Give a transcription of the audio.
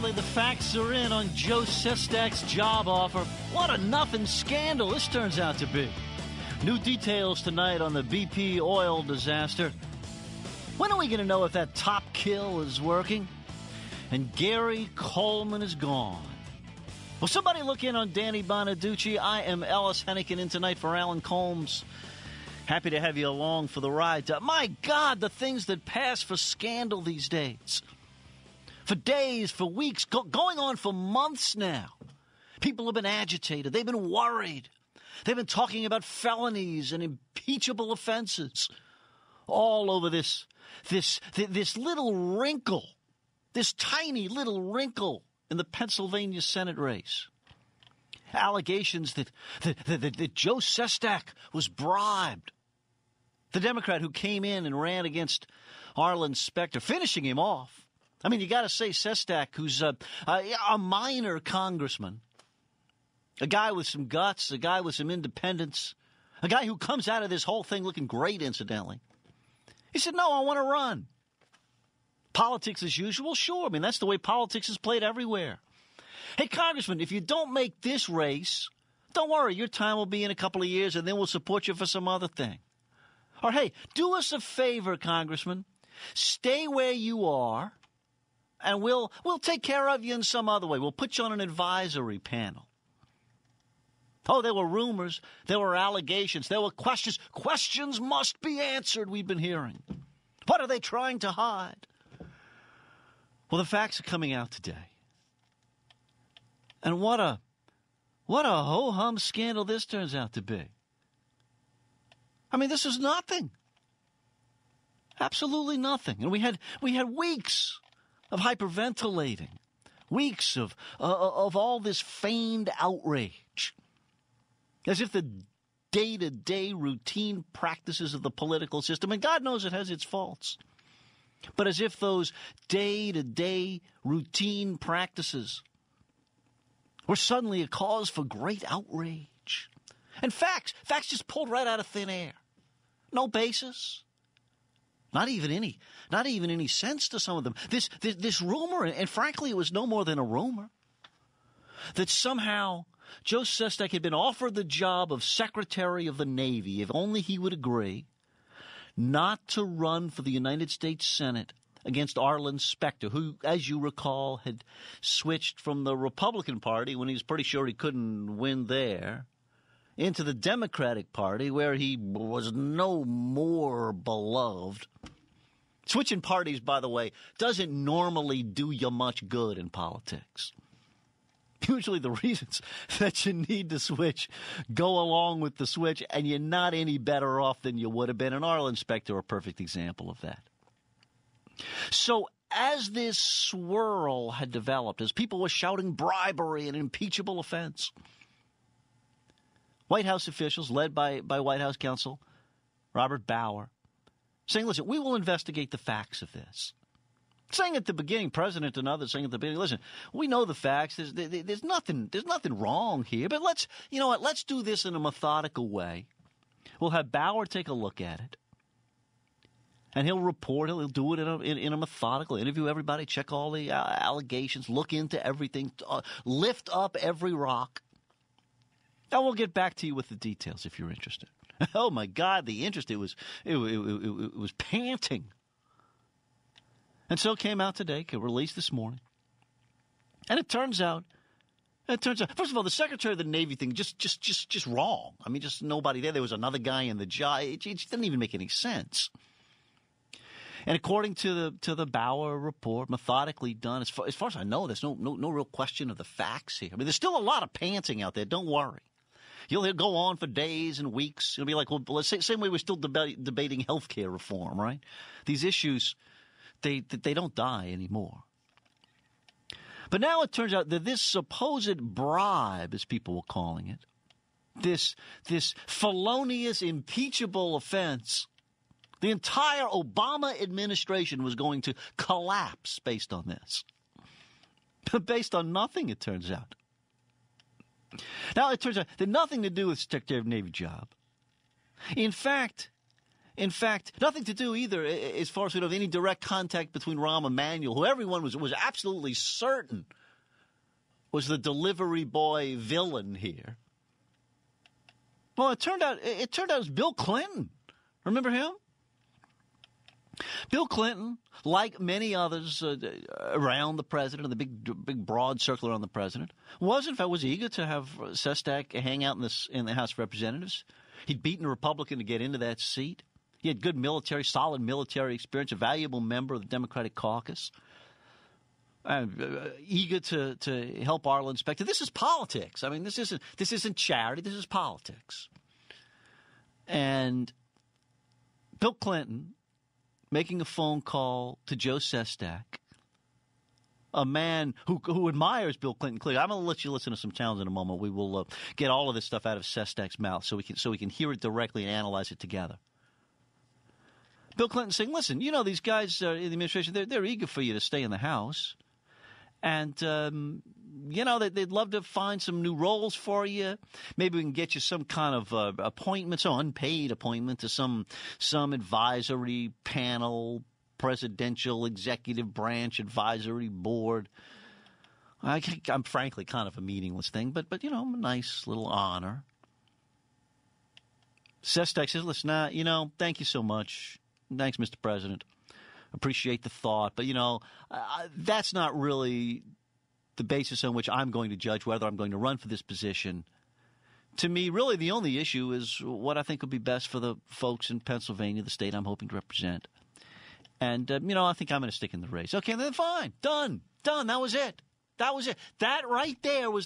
Finally, the facts are in on Joe Sestak's job offer. What a nothing scandal this turns out to be. New details tonight on the BP oil disaster. When are we going to know if that top kill is working? And Gary Coleman is gone. Will somebody look in on Danny Bonaducci? I am Ellis Henican in tonight for Alan Combs. Happy to have you along for the ride. My God, the things that pass for scandal these days. For days, for weeks, going on for months now. People have been agitated. They've been worried. They've been talking about felonies and impeachable offenses all over this little wrinkle, this tiny little wrinkle in the Pennsylvania Senate race. Allegations that Joe Sestak was bribed. The Democrat who came in and ran against Arlen Specter, finishing him off. I mean, you got to say Sestak, who's a minor congressman, a guy with some guts, a guy with some independence, a guy who comes out of this whole thing looking great, incidentally. He said, no, I want to run. Politics as usual? Sure. I mean, that's the way politics is played everywhere. Hey, Congressman, if you don't make this race, don't worry. Your time will be in a couple of years, and then we'll support you for some other thing. Or, hey, do us a favor, Congressman. Stay where you are, and we'll take care of you in some other way. We'll put you on an advisory panel. Oh, there were rumors. There were allegations. There were questions. Questions must be answered, we've been hearing. What are they trying to hide? Well, the facts are coming out today. And what a ho-hum scandal this turns out to be. I mean, this is nothing. Absolutely nothing. And we had weeks of hyperventilating, weeks of all this feigned outrage, as if the day-to-day routine practices of the political system, and God knows it has its faults, but as if those day-to-day routine practices were suddenly a cause for great outrage. And facts just pulled right out of thin air. No basis. Not even any sense to some of them. This rumor, and frankly it was no more than a rumor, that somehow Joe Sestak had been offered the job of Secretary of the Navy, if only he would agree, not to run for the United States Senate against Arlen Specter, who, as you recall, had switched from the Republican Party when he was pretty sure he couldn't win there, into the Democratic Party, where he was no more beloved. Switching parties, by the way, doesn't normally do you much good in politics. Usually the reasons that you need to switch go along with the switch, and you're not any better off than you would have been. And Arlen Specter, a perfect example of that. So as this swirl had developed, as people were shouting bribery and impeachable offense, White House officials, led by White House counsel Robert Bauer, saying, listen, we will investigate the facts of this. Saying at the beginning, President and others saying at the beginning, listen, we know the facts. There's nothing wrong here, but let's do this in a methodical way. We'll have Bauer take a look at it, and he'll report. He'll do it in a methodical interview. Everybody, check all the allegations, look into everything, lift up every rock. Now we'll get back to you with the details if you're interested. Oh my God, the interest! It was panting. And so it came out today, released this morning. And it turns out, first of all, the Secretary of the Navy thing, just wrong. I mean, just nobody there. There was another guy in the job. It didn't even make any sense. And according to the Bauer report, methodically done, as far as I know, there's no real question of the facts here. I mean, there's still a lot of panting out there. Don't worry. You'll go on for days and weeks. It'll be like, well, let's say, same way we're still debating health care reform, right? These issues, they don't die anymore. But now it turns out that this supposed bribe, as people were calling it, this felonious, impeachable offense, the entire Obama administration was going to collapse based on this. Based on nothing, it turns out. Now, it turns out that nothing to do with Secretary of Navy job. In fact, In fact, nothing to do either, as far as we know, of any direct contact between Rahm Emanuel, who everyone was absolutely certain was the delivery boy villain here. Well, it turned out it was Bill Clinton. Remember him? Bill Clinton, like many others around the president, the big broad circle around the president, was eager to have Sestak hang out in the House of Representatives. He'd beaten a Republican to get into that seat. He had good solid military experience, a valuable member of the Democratic caucus, eager to help Arlen Specter. This is politics. I mean, this isn't charity. This is politics. And Bill Clinton making a phone call to Joe Sestak, a man who admires Bill Clinton clearly. I'm going to let you listen to some sounds in a moment. We will get all of this stuff out of Sestak's mouth so we can hear it directly and analyze it together. Bill Clinton saying, listen, you know, these guys in the administration, they're eager for you to stay in the House. And, you know, they'd love to find some new roles for you. Maybe we can get you some kind of appointment, some unpaid appointment to some advisory panel, presidential executive branch advisory board. I'm frankly kind of a meaningless thing, but you know, a nice little honor. Sestak says, listen, you know, thank you so much. Thanks, Mr. President. Appreciate the thought. But, you know, that's not really the basis on which I'm going to judge whether I'm going to run for this position. To me, really, the only issue is what I think would be best for the folks in Pennsylvania, the state I'm hoping to represent. And, you know, I think I'm going to stick in the race. Okay, then fine. Done. That was it. That right there was